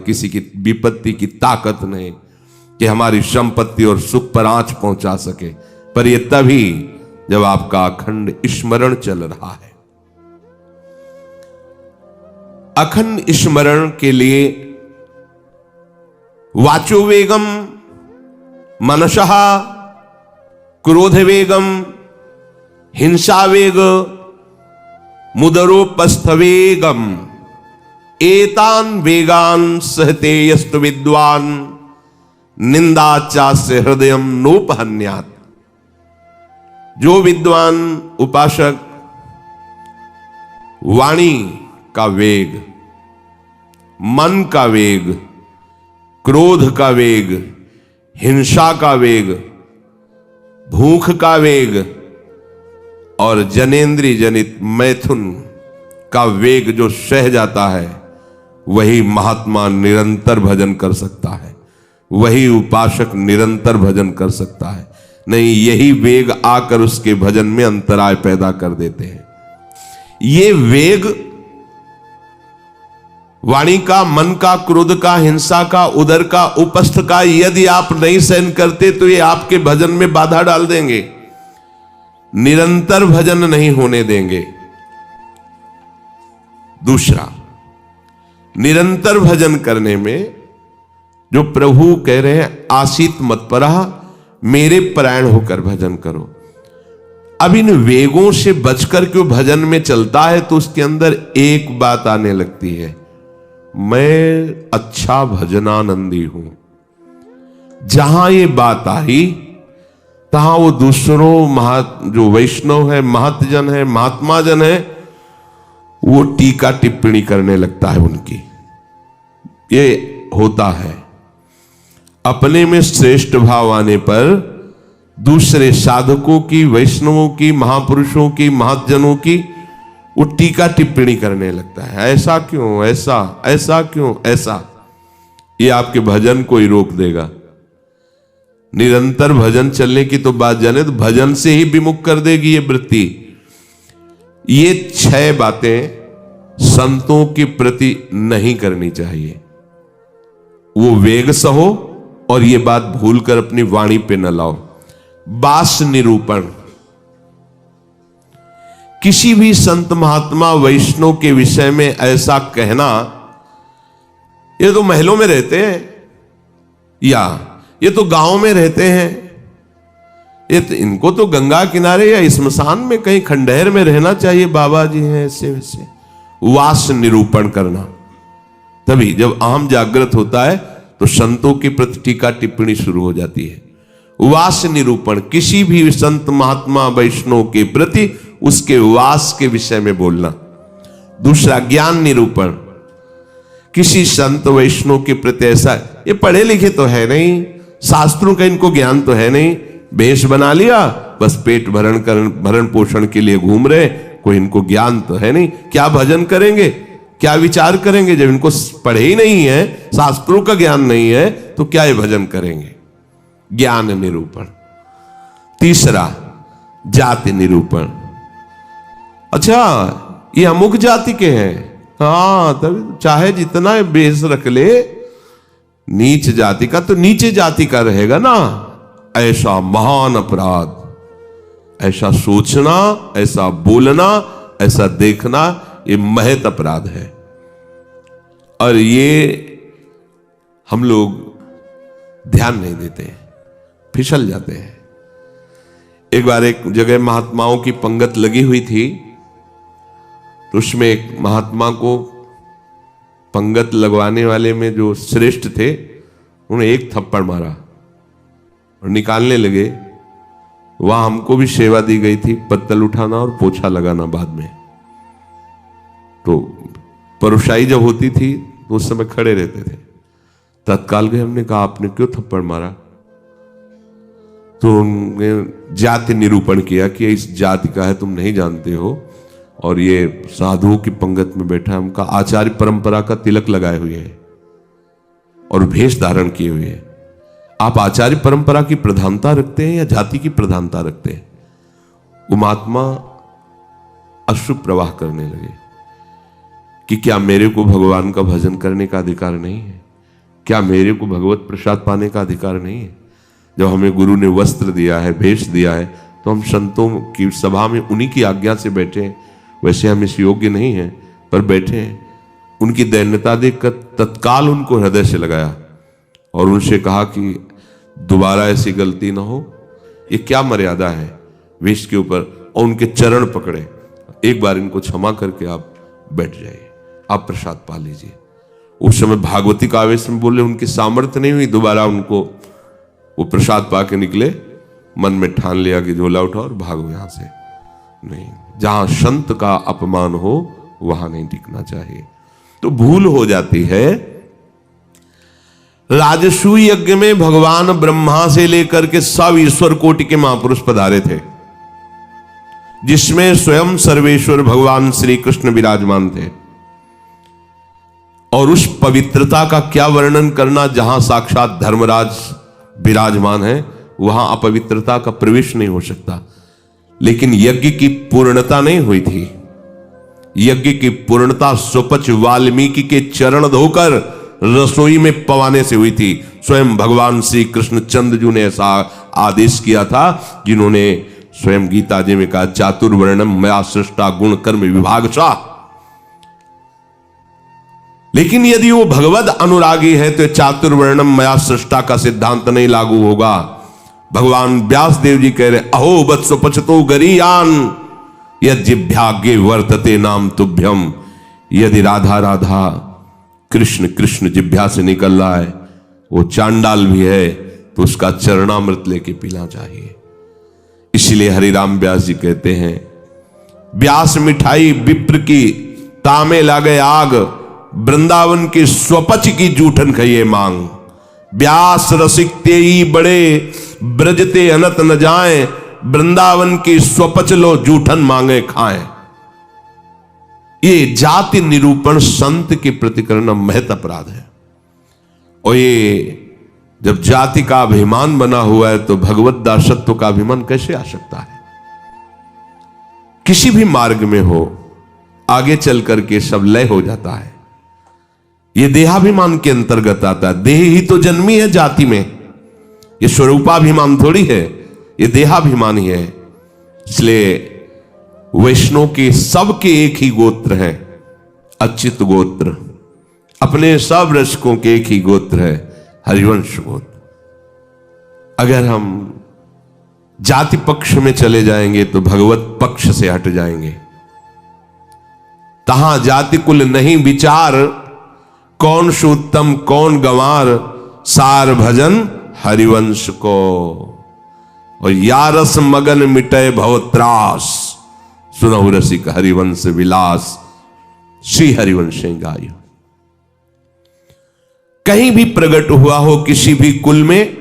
किसी की विपत्ति की ताकत नहीं कि हमारी संपत्ति और सुख पर आंच पहुंचा सके, पर यह तभी जब आपका अखंड स्मरण चल रहा है। अखंड स्मरण के लिए वाचो वेगम, मनसः क्रोध वेगम, हिंसा वेग, मुदरोपस्थ वेगम, एतान वेगान सहते यस्तु विद्वान निंदाचास्य हृदयम नोपहन्यात्। जो विद्वान उपासक वाणी का वेग, मन का वेग, क्रोध का वेग, हिंसा का वेग, भूख का वेग और जनेन्द्रिय जनित मैथुन का वेग जो सह जाता है, वही महात्मा निरंतर भजन कर सकता है, वही उपासक निरंतर भजन कर सकता है। नहीं, यही वेग आकर उसके भजन में अंतराय पैदा कर देते हैं। ये वेग वाणी का, मन का, क्रोध का, हिंसा का, उदर का, उपस्थ का यदि आप नहीं सहन करते तो ये आपके भजन में बाधा डाल देंगे, निरंतर भजन नहीं होने देंगे। दूसरा, निरंतर भजन करने में जो प्रभु कह रहे हैं आसीत मत्परः, मेरे परायण होकर भजन करो। अब इन वेगों से बचकर क्यों भजन में चलता है तो उसके अंदर एक बात आने लगती है, मैं अच्छा भजनानंदी हूं। जहां ये बात आई तहां वो दूसरों जो वैष्णव है, महतजन है, महात्मा जन है, वो टीका टिप्पणी करने लगता है उनकी। ये होता है, अपने में श्रेष्ठ भाव आने पर दूसरे साधकों की, वैष्णवों की, महापुरुषों की, महतजनों की वो टीका टिप्पणी करने लगता है। ऐसा क्यों, ऐसा, ऐसा क्यों, ऐसा। ये आपके भजन को ही रोक देगा। निरंतर भजन चलने की तो बात जाने तो भजन से ही विमुख कर देगी ये वृत्ति। ये 6 बातें संतों के प्रति नहीं करनी चाहिए। वो वेग सहो और ये बात भूलकर अपनी वाणी पे न लाओ। बास निरूपण, किसी भी संत महात्मा वैष्णव के विषय में ऐसा कहना, ये तो महलों में रहते हैं या ये तो गांव में रहते हैं, ये तो इनको तो गंगा किनारे या स्मशान में कहीं खंडहर में रहना चाहिए, बाबा जी हैं ऐसे वैसे। वास निरूपण करना, तभी जब अहम जागृत होता है तो संतों के प्रति टीका टिप्पणी शुरू हो जाती है। वास निरूपण, किसी भी संत महात्मा वैष्णव के प्रति उसके वास के विषय में बोलना। दूसरा, ज्ञान निरूपण, किसी संत वैष्णव के प्रति ऐसा, ये पढ़े लिखे तो है नहीं, शास्त्रों का इनको ज्ञान तो है नहीं, भेष बना लिया, बस पेट भरण पोषण के लिए घूम रहे, कोई इनको ज्ञान तो है नहीं। क्या भजन करेंगे, क्या विचार करेंगे जब इनको पढ़े ही नहीं है, शास्त्रों का ज्ञान नहीं है, तो क्या ये भजन करेंगे। ज्ञान निरूपण। तीसरा, जाति निरूपण, अच्छा ये अमुक जाति के हैं, हाँ तभी चाहे जितना बेस रख ले, नीच जाति का तो नीचे जाति का रहेगा ना। ऐसा महान अपराध, ऐसा सोचना, ऐसा बोलना, ऐसा देखना, ये महत अपराध है। और ये हम लोग ध्यान नहीं देते, फिसल जाते हैं। एक बार एक जगह महात्माओं की पंगत लगी हुई थी, तो उसमें एक महात्मा को पंगत लगवाने वाले में जो श्रेष्ठ थे, उन्होंने एक थप्पड़ मारा और निकालने लगे। वहां हमको भी सेवा दी गई थी, पत्तल उठाना और पोछा लगाना बाद में। तो परोसाई जब होती थी तो उस समय खड़े रहते थे। तत्काल गए, हमने कहा आपने क्यों थप्पड़ मारा? तो उन्होंने जाति निरूपण किया कि इस जाति का है, तुम नहीं जानते हो, और ये साधुओं की पंगत में बैठा है। उनका आचार्य परंपरा का तिलक लगाए हुए है और भेष धारण किए हुए है। आप आचार्य परंपरा की प्रधानता रखते हैं या जाति की प्रधानता रखते हैं? वो महात्मा अश्रु प्रवाह करने लगे कि क्या मेरे को भगवान का भजन करने का अधिकार नहीं है? क्या मेरे को भगवत प्रसाद पाने का अधिकार नहीं है? जब हमें गुरु ने वस्त्र दिया है, भेष दिया है, तो हम संतों की सभा में उन्हीं की आज्ञा से बैठे हैं। वैसे हम इस योग्य नहीं हैं, पर बैठे हैं। उनकी दैन्यता देखकर तत्काल उनको हृदय से लगाया और उनसे कहा कि दोबारा ऐसी गलती ना हो। ये क्या मर्यादा है वेश के ऊपर? और उनके चरण पकड़े, एक बार इनको क्षमा करके आप बैठ जाइए, आप प्रसाद पा लीजिए। उस समय भागवती का आवेश में बोले, उनकी सामर्थ्य नहीं हुई दोबारा उनको वो प्रसाद पा के निकले। मन में ठान लिया कि झोला उठाओ और भागो यहां से। नहीं, जहां संत का अपमान हो वहां नहीं टिकना चाहिए। तो भूल हो जाती है। राजसूय यज्ञ में भगवान ब्रह्मा से लेकर के सब ईश्वर कोटि के महापुरुष पधारे थे, जिसमें स्वयं सर्वेश्वर भगवान श्री कृष्ण विराजमान थे। और उस पवित्रता का क्या वर्णन करना, जहां साक्षात धर्मराज विराजमान है वहां अपवित्रता का प्रवेश नहीं हो सकता। लेकिन यज्ञ की पूर्णता नहीं हुई थी। यज्ञ की पूर्णता सुपच वाल्मीकि के चरण धोकर रसोई में पवाने से हुई थी। स्वयं भगवान श्री कृष्ण चंद्रजू ने ऐसा आदेश किया था, जिन्होंने स्वयं गीता जी में कहा, चातुर्वर्णम मया सृष्टा गुण कर्म विभागशः। लेकिन यदि वो भगवद अनुरागी है तो चातुर्वर्णम मया सृष्टा का सिद्धांत नहीं लागू होगा। भगवान व्यास देव जी कह रहे, अहो वत्सो पचतो गरीयान यज्जिभ्यागे वर्तते नाम तुभ्यम। यदि राधा राधा कृष्ण कृष्ण जिभ्या से निकल रहा है, वो चांडाल भी है, तो उसका चरणामृत लेके पीना चाहिए। इसलिए हरिराम व्यास जी कहते हैं, व्यास मिठाई विप्र की तामे लागे आग, वृंदावन की स्वपच की जूठन खइए मांग। व्यास रसिक तेई बड़े ब्रजते अनत न जाए, वृंदावन की स्वपच लो जूठन मांगे खाएं। ये जाति निरूपण संत के प्रति करना महत अपराध है। और ये जब जाति का अभिमान बना हुआ है तो भगवत दासत्व का अभिमान कैसे आ सकता है? किसी भी मार्ग में हो, आगे चल करके सब लय हो जाता है। ये देहाभिमान के अंतर्गत आता है। देह ही तो जन्मी है जाति में, ये स्वरूपाभिमान थोड़ी है, ये देहाभिमान ही है। इसलिए वैष्णव के सबके एक ही गोत्र है, अच्युत गोत्र। अपने सब रसकों के एक ही गोत्र है, हरिवंश गोत्र। अगर हम जाति पक्ष में चले जाएंगे तो भगवत पक्ष से हट जाएंगे। तहां जाति कुल नहीं विचार, कौन सुत्तम कौन गंवार, सार भजन हरिवंश को। और या रस मगन मिटे भवत्रास, सुनहु रसिक हरिवंश विलास, श्री हरिवंश गाय। कहीं भी प्रकट हुआ हो किसी भी कुल में,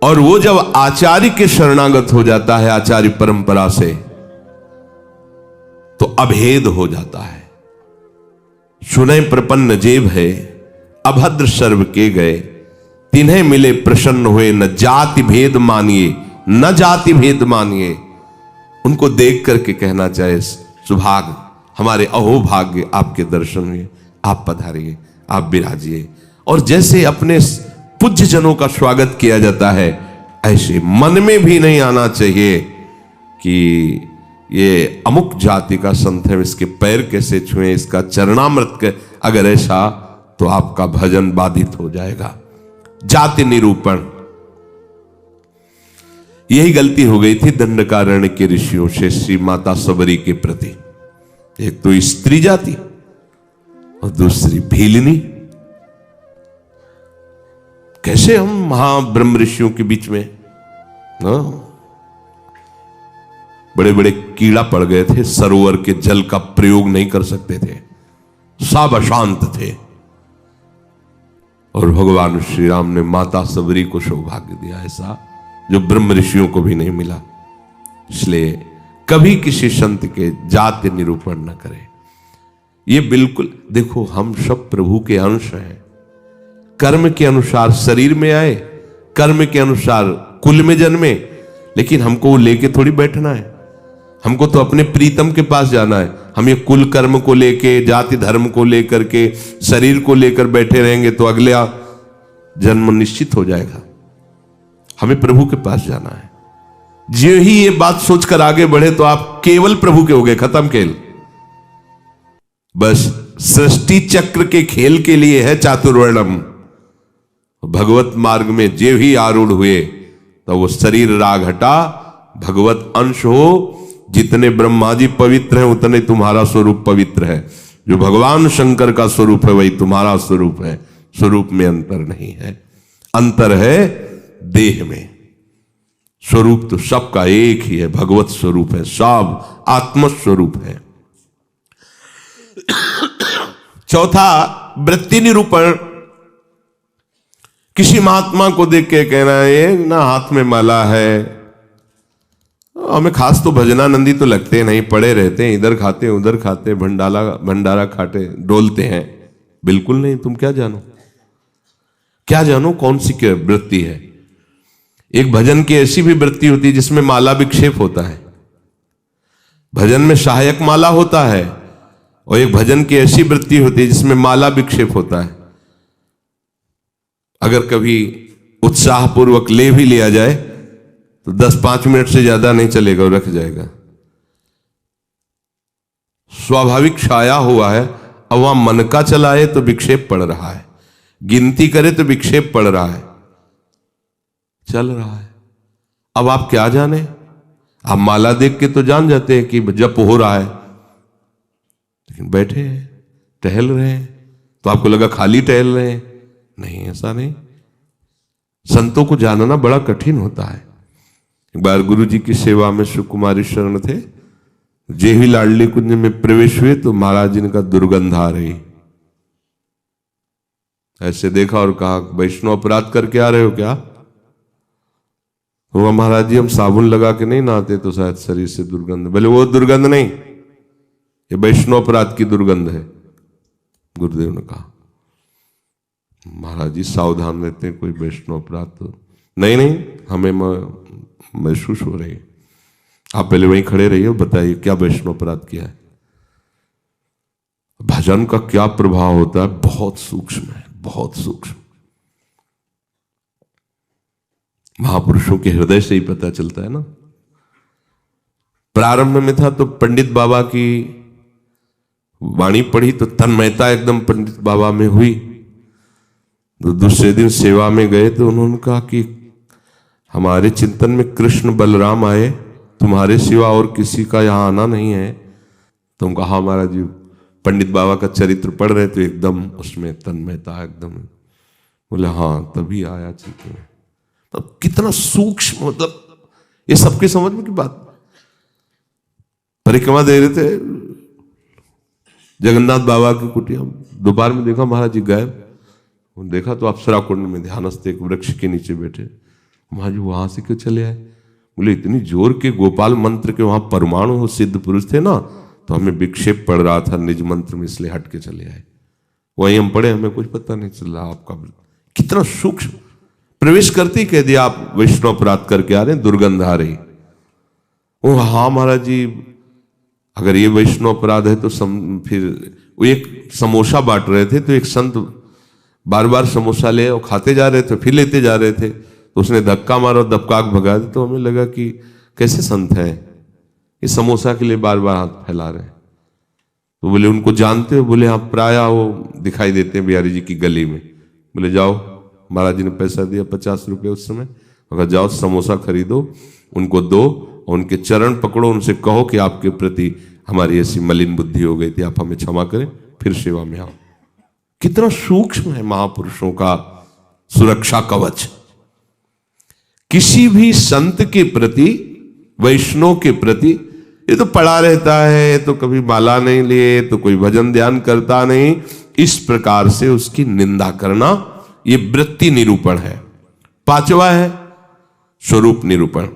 और वो जब आचार्य के शरणागत हो जाता है, आचार्य परंपरा से, तो अभेद हो जाता है। सुने प्रपन्न जेब है, अभद्र सर्व के गए, तिन्हें मिले प्रसन्न हुए, न जाति भेद मानिए न जाति भेद मानिए। उनको देख करके कहना चाहे, सुभाग हमारे अहोभाग्य आपके दर्शन हुए, आप पधारिए, आप विराजिए। और जैसे अपने पूज्य जनों का स्वागत किया जाता है, ऐसे मन में भी नहीं आना चाहिए कि ये अमुक जाति का संत है, इसके पैर कैसे छुएं, इसका चरणामृत के। अगर ऐसा तो आपका भजन बाधित हो जाएगा। जाति निरूपण, यही गलती हो गई थी दंडकारण्य के ऋषियों से श्री माता सबरी के प्रति। एक तो स्त्री जाति और दूसरी भीलनी। कैसे हम महाब्रह्म ऋषियों के बीच में बड़े बड़े कीड़ा पड़ गए थे, सरोवर के जल का प्रयोग नहीं कर सकते थे, सब अशांत थे। और भगवान श्री राम ने माता सबरी को सौभाग्य दिया ऐसा, जो ब्रह्म ऋषियों को भी नहीं मिला। इसलिए कभी किसी संत के जाति निरूपण न करें। ये बिल्कुल, देखो हम सब प्रभु के अंश हैं। कर्म के अनुसार शरीर में आए, कर्म के अनुसार कुल में जन्मे, लेकिन हमको वो लेके थोड़ी बैठना है। हमको तो अपने प्रीतम के पास जाना है। हम ये कुल कर्म को लेके, जाति धर्म को लेकर के, शरीर को लेकर बैठे रहेंगे तो अगला जन्म निश्चित हो जाएगा। हमें प्रभु के पास जाना है। जो ही ये बात सोचकर आगे बढ़े तो आप केवल प्रभु के हो गए, खत्म खेल। बस सृष्टि चक्र के खेल के लिए है चातुर्वर्णम। भगवत मार्ग में जे ही आरूढ़ हुए तो वो शरीर राग हटा, भगवत अंश हो। जितने ब्रह्मा जी पवित्र हैं उतने तुम्हारा स्वरूप पवित्र है। जो भगवान शंकर का स्वरूप है वही तुम्हारा स्वरूप है। स्वरूप में अंतर नहीं है, अंतर है देह में। स्वरूप तो सबका एक ही है, भगवत स्वरूप है, सब आत्मस्वरूप है। चौथा, वृत्ति निरूपण। किसी महात्मा को देख के कहना है ना हाथ में माला है, हमें खास तो भजनानंदी तो लगते नहीं, पड़े रहते हैं, इधर खाते उधर खाते, भंडारा खाते, डोलते हैं। बिल्कुल नहीं। तुम क्या जानो, क्या जानो कौन सी क्या वृत्ति है। एक भजन की ऐसी भी वृत्ति होती है जिसमें माला विक्षेप होता है। भजन में सहायक माला होता है, और एक भजन की ऐसी वृत्ति होती है जिसमें माला विक्षेप होता है। अगर कभी उत्साहपूर्वक ले भी लिया जाए तो 10-5 मिनट से ज्यादा नहीं चलेगा और रख जाएगा। स्वाभाविक छाया हुआ है, अब वहां मन का चलाए तो विक्षेप पड़ रहा है, गिनती करे तो विक्षेप पड़ रहा है, चल रहा है। अब आप क्या जाने, आप माला देख के तो जान जाते हैं कि जप हो रहा है, लेकिन बैठे हैं, टहल रहे हैं, तो आपको लगा खाली टहल रहे हैं। नहीं, ऐसा नहीं। संतों को जानना बड़ा कठिन होता है। एक बार गुरु जी की सेवा में सुकुमारी शरण थे, जे ही लाडली कुंज में प्रवेश हुए तो महाराज जी का दुर्गंध आ रही। ऐसे देखा और कहा, वैष्णव अपराध करके आ रहे हो क्या? तो महाराज जी हम साबुन लगा के नहीं नहाते तो शायद शरीर से दुर्गंध। बोले वो दुर्गंध नहीं, ये वैष्णव अपराध की दुर्गंध है। गुरुदेव ने कहा, महाराज जी सावधान रहते हैं, कोई वैष्णव अपराध तो नहीं। नहीं, हमें महसूस हो रही है। आप पहले वहीं खड़े रहिए, बताइए क्या वैष्णव अपराध किया है। भजन का क्या प्रभाव होता है, बहुत सूक्ष्म है, बहुत सूक्ष्म। महापुरुषों के हृदय से ही पता चलता है ना। प्रारंभ में था तो पंडित बाबा की वाणी पढ़ी तो तन्मयता एकदम पंडित बाबा में हुई। तो दूसरे दिन सेवा में गए तो उन्होंने कहा कि हमारे चिंतन में कृष्ण बलराम आए, तुम्हारे सिवा और किसी का यहां आना नहीं है। तुम कहा महाराज जी पंडित बाबा का चरित्र पढ़ रहे तो एकदम उसमें तन्मयता एकदम। बोले हाँ, तभी आया चिंतन में। तो कितना सूक्ष्म, मतलब ये सबके समझ में की बात। परिक्रमा दे रहे थे जगन्नाथ बाबा की कुटिया, दोपहर में देखा महाराज जी गायब। देखा तो अप्सरा कुंड में ध्यानस्थ एक वृक्ष के नीचे बैठे। महाराज जी वहां से क्यों चले आए? बोले इतनी जोर के गोपाल मंत्र के वहां परमाणु सिद्ध पुरुष थे ना, तो हमें विक्षेप पड़ रहा था निज मंत्र में, इसलिए हट के चले आए। वहीं हम पढ़े, हमें कुछ पता नहीं चल रहा। आपका कितना सूक्ष्म, प्रवेश करते ही कह दिया आप वैष्णव अपराध करके आ रहे हैं, दुर्गंध आ रही। ओ हाँ महाराज जी, अगर ये वैष्णव अपराध है तो फिर वो एक समोसा बांट रहे थे तो एक संत बार बार समोसा ले और खाते जा रहे थे, फिर लेते जा रहे थे, तो उसने धक्का मारा और दबकाक भगा दिया। तो हमें लगा कि कैसे संत हैं, ये समोसा के लिए बार बार हाथ फैला रहे हैं। तो बोले उनको जानते हो? बोले हाँ, प्राय वो दिखाई देते हैं बिहारी जी की गली में। बोले जाओ, महाराज जी ने पैसा दिया 50 रुपये उस समय, अगर जाओ समोसा खरीदो, उनको दो और उनके चरण पकड़ो, उनसे कहो कि आपके प्रति हमारी ऐसी मलिन बुद्धि हो गई थी, आप हमें क्षमा करें, फिर सेवा में आओ। कितना सूक्ष्म है महापुरुषों का सुरक्षा कवच। किसी भी संत के प्रति, वैष्णव के प्रति, ये तो पड़ा रहता है, तो कभी माला नहीं लिए, तो कोई भजन ध्यान करता नहीं, इस प्रकार से उसकी निंदा करना, ये वृत्ति निरूपण है। पांचवा है स्वरूप निरूपण।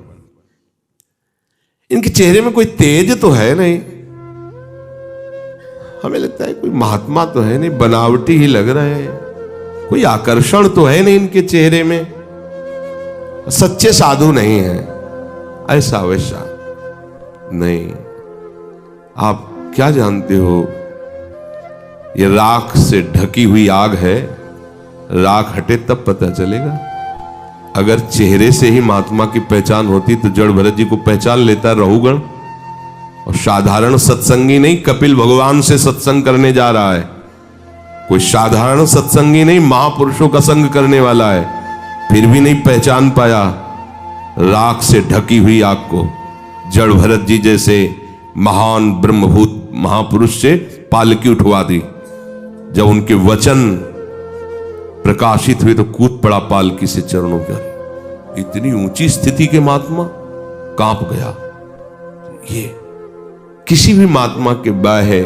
इनके चेहरे में कोई तेज तो है नहीं, हमें लगता है कोई महात्मा तो है नहीं, बनावटी ही लग रहे हैं, कोई आकर्षण तो है नहीं इनके चेहरे में, सच्चे साधु नहीं है, ऐसा वैसा नहीं। आप क्या जानते हो, ये राख से ढकी हुई आग है, राख हटे तब पता चलेगा। अगर चेहरे से ही महात्मा की पहचान होती तो जड़ भरत जी को पहचान लेता रहुगण। और साधारण सत्संगी नहीं, कपिल भगवान से सत्संग करने जा रहा है, कोई साधारण सत्संगी नहीं, महापुरुषों का संग करने वाला है, फिर भी नहीं पहचान पाया राख से ढकी हुई आग को। जड़ भरत जी जैसे महान ब्रह्मभूत महापुरुष से पालकी उठवा दी। जब उनके वचन प्रकाशित हुए तो कूद पड़ा पालकी से चरणों पर। इतनी ऊंची स्थिति के महात्मा, कांप गया। ये किसी भी महात्मा के बाह है